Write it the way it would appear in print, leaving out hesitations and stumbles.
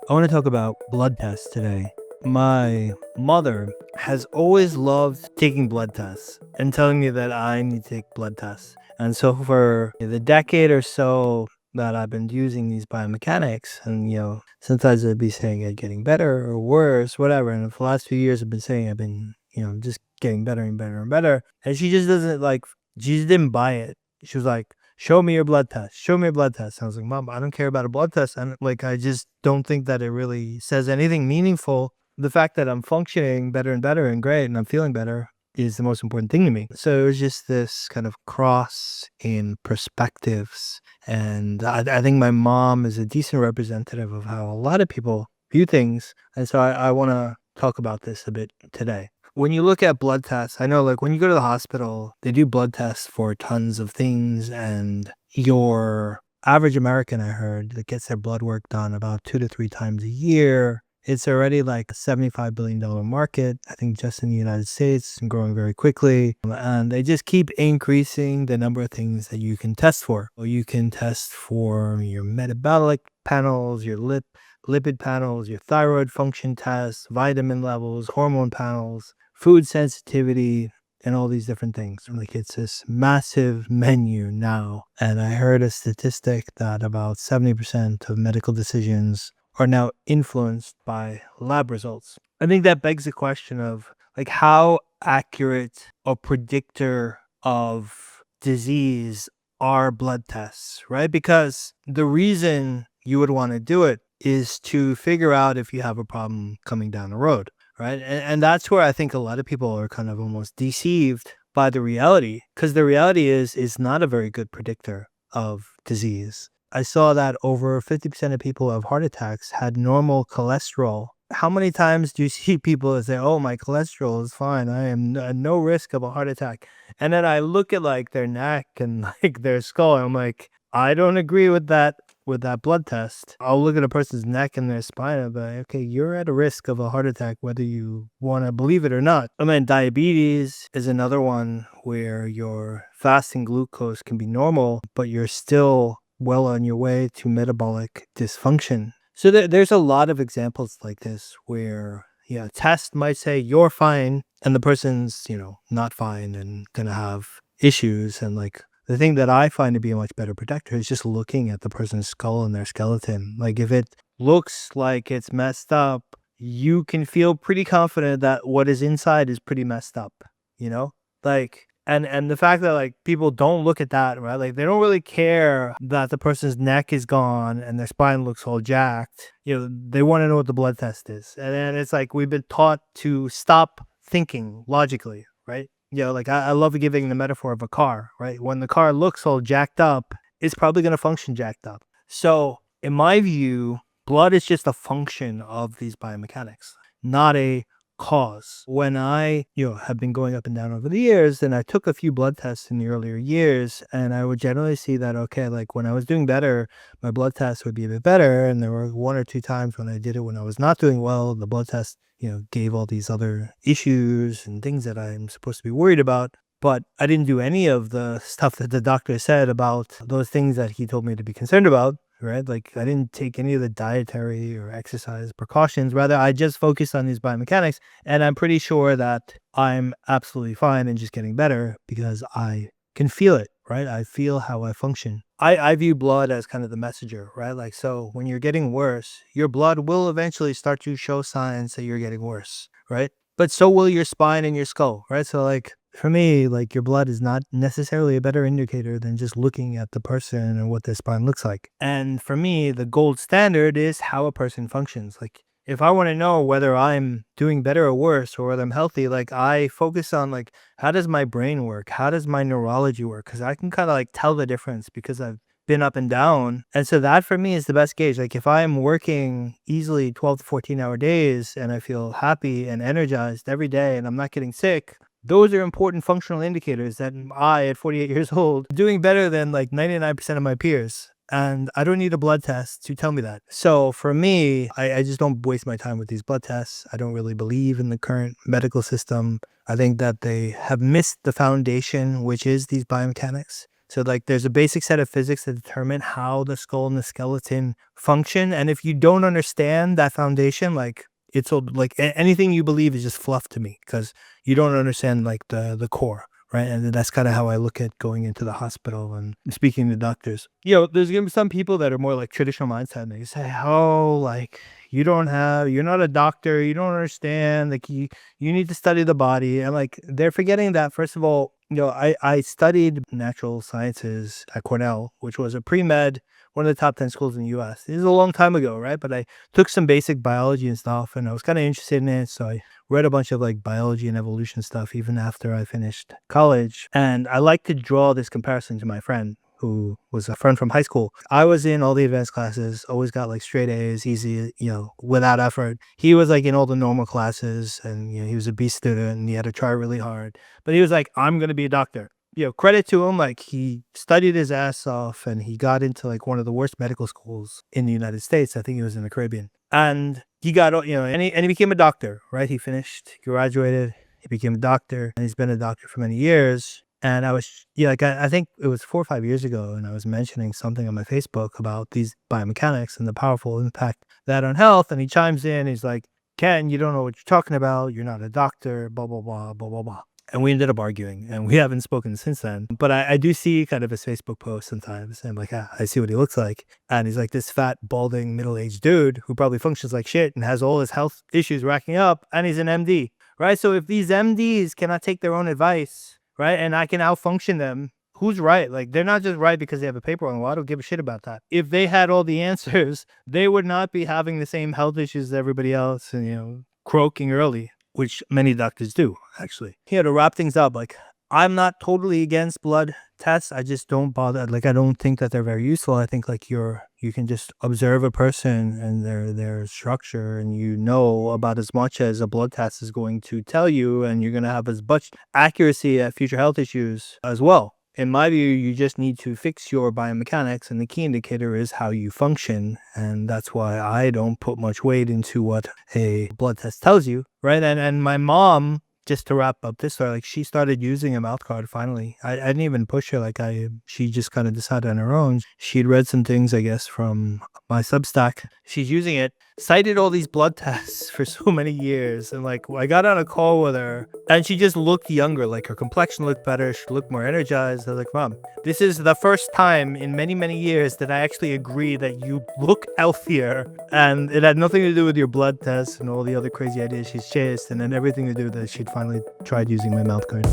I want to talk about blood tests today. My mother has always loved taking blood tests and telling me that I need to take blood tests. And so for the decade or so that I've been using these biomechanics, and sometimes I'd be saying it getting better or worse, whatever. And for the last few years, I've been saying I've been, just getting better and better and better. And she just doesn't like, she just didn't buy it. She was like, show me your blood test. Show me your blood test. I was like, Mom, I don't care about a blood test. And I just don't think that it really says anything meaningful. The fact that I'm functioning better and better and great and I'm feeling better is the most important thing to me. So it was just this kind of cross in perspectives. And I think my mom is a decent representative of how a lot of people view things. And so I want to talk about this a bit today. When you look at blood tests, I know when you go to the hospital, they do blood tests for tons of things, and your average American, I heard, that gets their blood work done about 2 to 3 times a year. It's already like a $75 billion market, I think, just in the United States, and growing very quickly. And they just keep increasing the number of things that you can test for. Well, you can test for your metabolic panels, your lipid panels, your thyroid function tests, vitamin levels, hormone panels, food sensitivity, and all these different things. It's this massive menu now. And I heard a statistic that about 70% of medical decisions are now influenced by lab results. I think that begs the question of how accurate a predictor of disease are blood tests, right? Because the reason you would want to do it is to figure out if you have a problem coming down the road, right? And that's where I think a lot of people are kind of almost deceived by the reality, because the reality is not a very good predictor of disease. I saw that over 50% of people who have heart attacks had normal cholesterol. How many times do you see people say, oh, my cholesterol is fine, I am at no risk of a heart attack? And then I look at their neck and their skull, and I'm like, I don't agree with that blood test. I'll look at a person's neck and their spine and be like, okay, you're at a risk of a heart attack, whether you want to believe it or not. I mean, diabetes is another one where your fasting glucose can be normal, but you're still well on your way to metabolic dysfunction. So there's a lot of examples like this where a test might say you're fine and the person's, not fine and gonna have issues. And the thing that I find to be a much better protector is just looking at the person's skull and their skeleton. If it looks like it's messed up, you can feel pretty confident that what is inside is pretty messed up, you know? And the fact that people don't look at that, right? They don't really care that the person's neck is gone and their spine looks all jacked. They want to know what the blood test is. And then it's we've been taught to stop thinking logically, right? I love giving the metaphor of a car, right? When the car looks all jacked up, it's probably going to function jacked up. So in my view, blood is just a function of these biomechanics, not a cause. When I, have been going up and down over the years, then I took a few blood tests in the earlier years, and I would generally see that, okay, when I was doing better, my blood tests would be a bit better. And there were 1 or 2 times when I did it when I was not doing well, the blood test, gave all these other issues and things that I'm supposed to be worried about. But I didn't do any of the stuff that the doctor said about those things that he told me to be concerned about, right? I didn't take any of the dietary or exercise precautions. Rather, I just focused on these biomechanics. And I'm pretty sure that I'm absolutely fine and just getting better because I can feel it, right? I feel how I function. I view blood as kind of the messenger, right? So when you're getting worse, your blood will eventually start to show signs that you're getting worse, right? But so will your spine and your skull, right? So for me, your blood is not necessarily a better indicator than just looking at the person and what their spine looks like. And for me, the gold standard is how a person functions. If I want to know whether I'm doing better or worse or whether I'm healthy, I focus on how does my brain work? How does my neurology work? Because I can kind of tell the difference because I've been up and down. And so that for me is the best gauge. If I'm working easily 12 to 14-hour days and I feel happy and energized every day and I'm not getting sick, those are important functional indicators that I, at 48 years old, doing better than 99% of my peers. And I don't need a blood test to tell me that. So for me, I just don't waste my time with these blood tests. I don't really believe in the current medical system. I think that they have missed the foundation, which is these biomechanics. So like there's a basic set of physics that determine how the skull and the skeleton function. And if you don't understand that foundation, like it's all like anything you believe is just fluff to me because you don't understand like the core. Right. And that's kind of how I look at going into the hospital and speaking to doctors. There's going to be some people that are more like traditional mindset. And they say, oh, like you're not a doctor. You don't understand. Like you need to study the body. And like they're forgetting that, first of all, I studied natural sciences at Cornell, which was a pre-med, one of the top 10 schools in the US. This is a long time ago, right? But I took some basic biology and stuff, and I was kind of interested in it. So I read a bunch of like biology and evolution stuff even after I finished college. And I like to draw this comparison to my friend who was a friend from high school. I was in all the advanced classes, always got like straight A's, easy, without effort. He was like in all the normal classes and, he was a B student and he had to try really hard. But he was like, I'm going to be a doctor. Credit to him, like he studied his ass off and he got into like one of the worst medical schools in the United States. I think he was in the Caribbean. And he got, and he became a doctor, right? He finished, he graduated, he became a doctor, and he's been a doctor for many years. And I was, I think it was 4 or 5 years ago, and I was mentioning something on my Facebook about these biomechanics and the powerful impact that on health. And he chimes in, he's like, Ken, you don't know what you're talking about. You're not a doctor, blah, blah, blah, blah, blah, blah. And we ended up arguing, and we haven't spoken since then. But I do see kind of his Facebook posts sometimes, and I'm like, I see what he looks like. And he's like this fat, balding, middle-aged dude who probably functions like shit and has all his health issues racking up, and he's an MD, right? So if these MDs cannot take their own advice, right, and I can outfunction them, who's right? Like, they're not just right because they have a paper on the wall. I don't give a shit about that. If they had all the answers, they would not be having the same health issues as everybody else and, croaking early, which many doctors do, actually. To wrap things up, like, I'm not totally against blood tests. I just don't bother. Like, I don't think that they're very useful. I think like you can just observe a person and their structure, and about as much as a blood test is going to tell you, and you're going to have as much accuracy at future health issues as well. In my view, you just need to fix your biomechanics, and the key indicator is how you function. And that's why I don't put much weight into what a blood test tells you, right? And my mom, just to wrap up this story, like she started using a mouth guard finally. I didn't even push her. She just kind of decided on her own. She'd read some things, I guess, from my Substack. She's using it, cited all these blood tests for so many years. And like, I got on a call with her and she just looked younger. Like her complexion looked better. She looked more energized. I was like, Mom, this is the first time in many, many years that I actually agree that you look healthier. And it had nothing to do with your blood tests and all the other crazy ideas she's chased. And then everything to do with that she'd finally tried using my mouth guard.